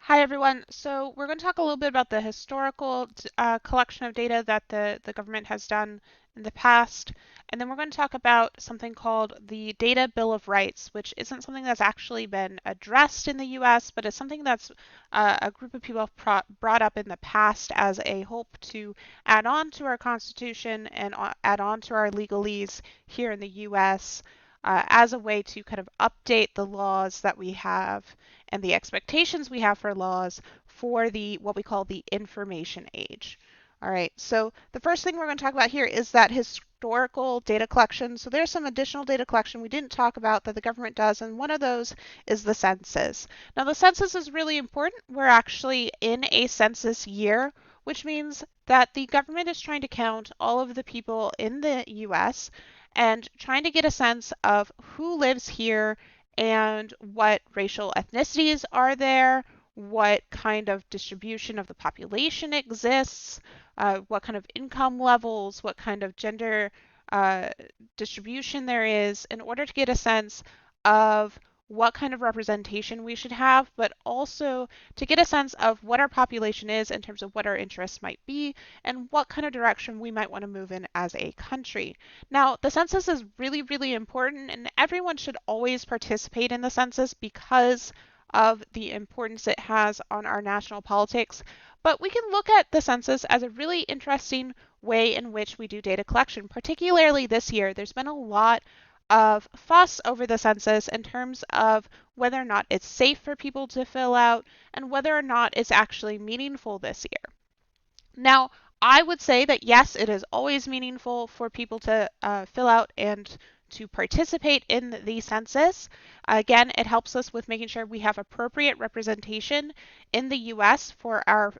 Hi, everyone. So we're going to talk a little bit about the historical collection of data that the government has done in the past. And then we're going to talk about something called the Data Bill of Rights, which isn't something that's actually been addressed in the US, but it's something that's a group of people have brought up in the past as a hope to add on to our Constitution and add on to our legalese here in the US as a way to kind of update the laws that we have and the expectations we have for laws for the what we call the information age. All right, so the first thing we're going to talk about here is that historical data collection. So there's some additional data collection we didn't talk about that the government does, and one of those is the census. Now, the census is really important. We're actually in a census year, which means that the government is trying to count all of the people in the US and trying to get a sense of who lives here and what racial ethnicities are there, what kind of distribution of the population exists, what kind of income levels, what kind of gender uh, distribution there is, in order to get a sense of what kind of representation we should have, but also to get a sense of what our population is in terms of what our interests might be and what kind of direction we might want to move in as a country. Now, the census is really, really important, and everyone should always participate in the census because of the importance it has on our national politics. But we can look at the census as a really interesting way in which we do data collection. Particularly this year, there's been a lot of fuss over the census in terms of whether or not it's safe for people to fill out and whether or not it's actually meaningful this year. Now, I would say that yes, it is always meaningful for people to fill out and to participate in the census. Again, it helps us with making sure we have appropriate representation in the US for our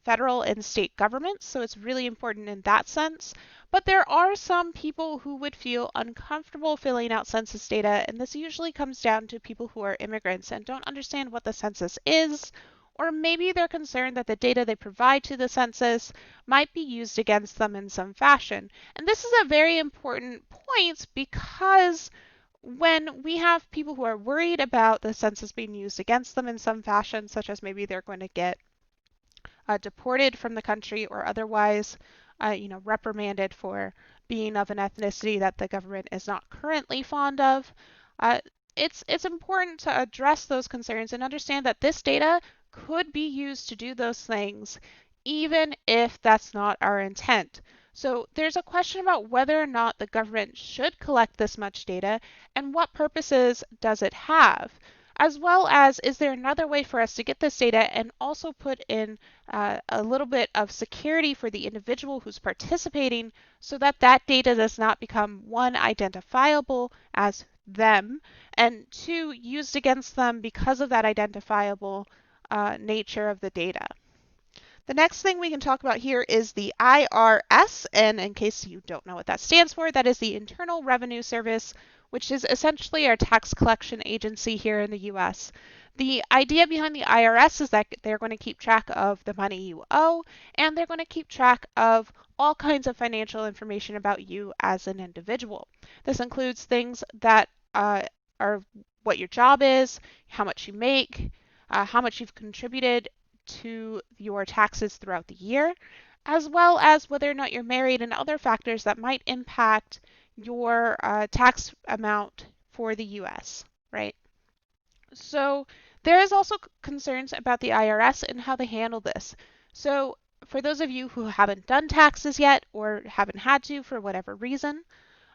federal and state governments, so it's really important in that sense. But there are some people who would feel uncomfortable filling out census data, and this usually comes down to people who are immigrants and don't understand what the census is, or maybe they're concerned that the data they provide to the census might be used against them in some fashion. And this is a very important point because when we have people who are worried about the census being used against them in some fashion, such as maybe they're going to get deported from the country or otherwise, reprimanded for being of an ethnicity that the government is not currently fond of, uh, it's important to address those concerns and understand that this data could be used to do those things, even if that's not our intent. So there's a question about whether or not the government should collect this much data and what purposes does it have, as well as is there another way for us to get this data and also put in a little bit of security for the individual who's participating so that that data does not become one, identifiable as them, and two, used against them because of that identifiable nature of the data. The next thing we can talk about here is the IRS, and in case you don't know what that stands for, that is the Internal Revenue Service, which is essentially our tax collection agency here in the US. The idea behind the IRS is that they're going to keep track of the money you owe, and they're going to keep track of all kinds of financial information about you as an individual. This includes things that are what your job is, how much you make, how much you've contributed to your taxes throughout the year, as well as whether or not you're married and other factors that might impact your tax amount for the US, right? So there is also concerns about the IRS and how they handle this. So for those of you who haven't done taxes yet or haven't had to for whatever reason,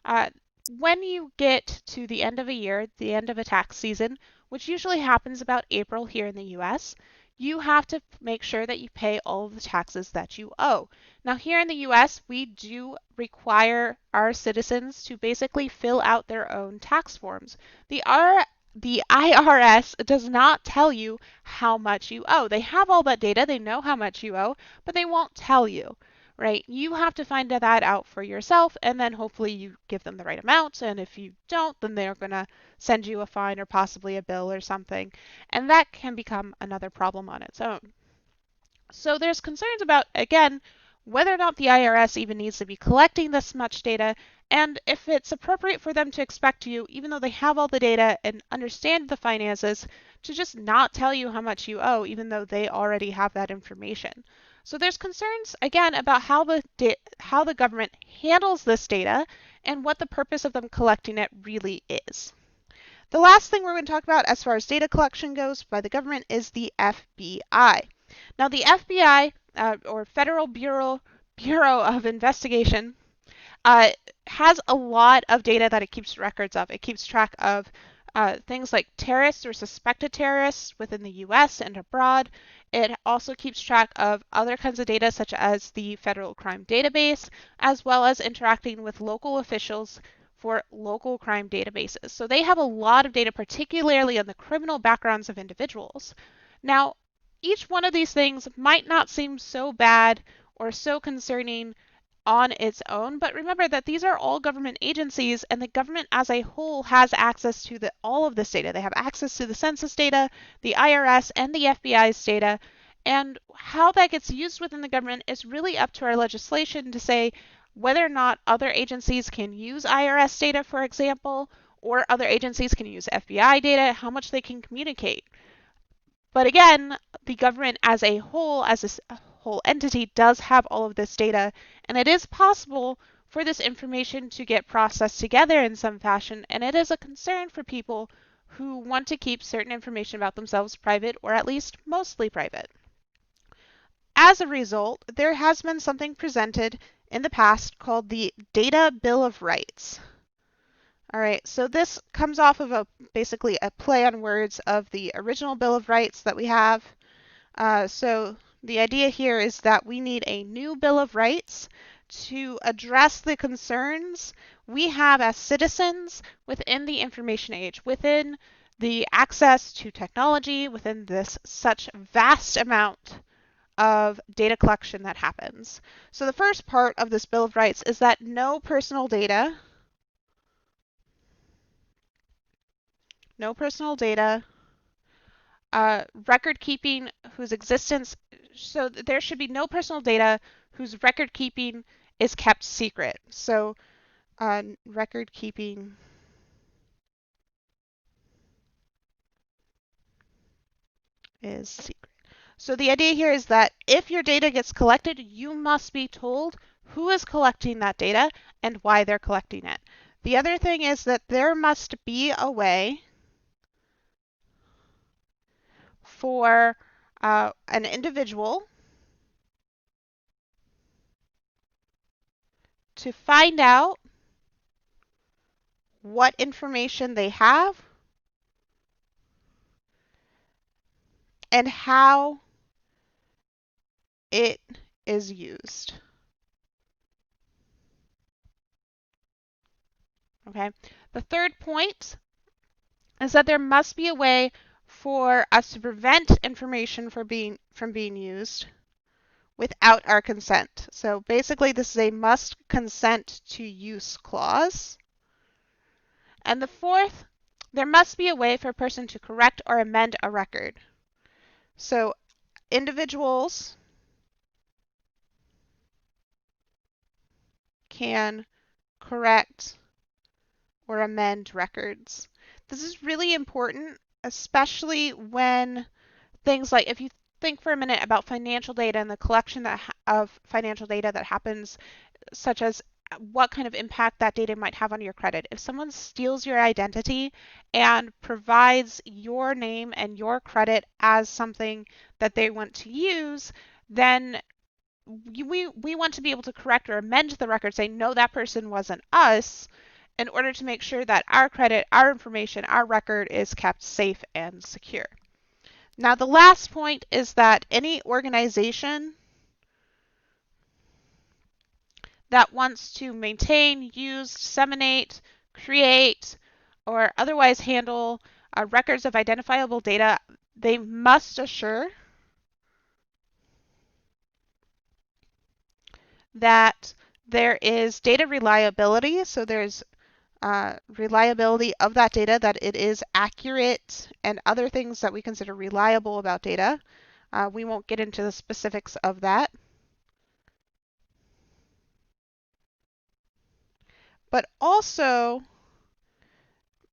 uh, when you get to the end of a year, the end of a tax season, which usually happens about April here in the US, you have to make sure that you pay all of the taxes that you owe. Now, here in the US, we do require our citizens to basically fill out their own tax forms. The the IRS does not tell you how much you owe. They have all that data, they know how much you owe, but they won't tell you, right? You have to find that out for yourself, and then hopefully you give them the right amount. And if you don't, then they're going to send you a fine or possibly a bill or something. And that can become another problem on its own. So there's concerns about, again, whether or not the IRS even needs to be collecting this much data, and if it's appropriate for them to expect you, even though they have all the data and understand the finances, to just not tell you how much you owe, even though they already have that information. So there's concerns, again, about how the government handles this data and what the purpose of them collecting it really is. The last thing we're going to talk about as far as data collection goes by the government is the FBI. Now, the FBI, or Federal Bureau of Investigation, uh, has a lot of data that it keeps records of. It keeps track of things like terrorists or suspected terrorists within the US and abroad. It also keeps track of other kinds of data, such as the Federal Crime Database, as well as interacting with local officials for local crime databases. So they have a lot of data, particularly on the criminal backgrounds of individuals. Now, each one of these things might not seem so bad or so concerning on its own, but remember that these are all government agencies, and the government as a whole has access to all of this data. They have access to the census data, the IRS, and the FBI's data, and how that gets used within the government is really up to our legislation to say whether or not other agencies can use IRS data, for example, or other agencies can use FBI data, how much they can communicate. But again, the government as a whole entity does have all of this data, and it is possible for this information to get processed together in some fashion, and it is a concern for people who want to keep certain information about themselves private, or at least mostly private. As a result, there has been something presented in the past called the Data Bill of Rights. All right, so this comes off of basically a play on words of the original Bill of Rights that we have. So the idea here is that we need a new Bill of Rights to address the concerns we have as citizens within the information age, within the access to technology, within this such vast amount of data collection that happens. So the first part of this Bill of Rights is that no personal data record keeping whose existence, so there should be no personal data whose record keeping is kept secret. So record keeping is secret. So the idea here is that if your data gets collected, you must be told who is collecting that data and why they're collecting it. The other thing is that there must be a way for an individual to find out what information they have and how it is used. Okay. The third point is that there must be a way for us to prevent information from being used without our consent. So basically, this is a must consent to use clause. And the fourth, there must be a way for a person to correct or amend a record. So individuals can correct or amend records. This is really important, especially when things like, if you think for a minute about financial data and the collection of financial data that happens, such as what kind of impact that data might have on your credit. If someone steals your identity and provides your name and your credit as something that they want to use, then we want to be able to correct or amend the record, saying, no, that person wasn't us, in order to make sure that our credit, our information, our record is kept safe and secure. Now, the last point is that any organization that wants to maintain, use, disseminate, create, or otherwise handle records of identifiable data, they must assure that there is data reliability. So there's reliability of that data, that it is accurate, and other things that we consider reliable about data. We won't get into the specifics of that. But also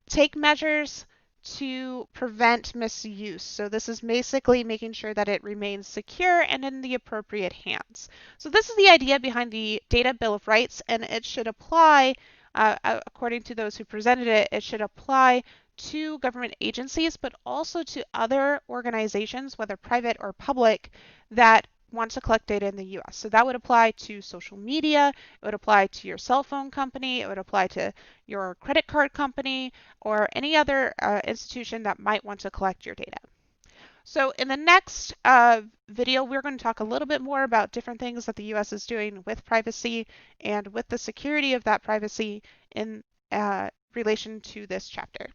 take measures to prevent misuse. So this is basically making sure that it remains secure and in the appropriate hands. So this is the idea behind the Data Bill of Rights, and it should apply, according to those who presented it, it should apply to government agencies, but also to other organizations, whether private or public, that want to collect data in the US. So that would apply to social media, it would apply to your cell phone company, it would apply to your credit card company, or any other institution that might want to collect your data. So in the next video, we're going to talk a little bit more about different things that the US is doing with privacy and with the security of that privacy in relation to this chapter.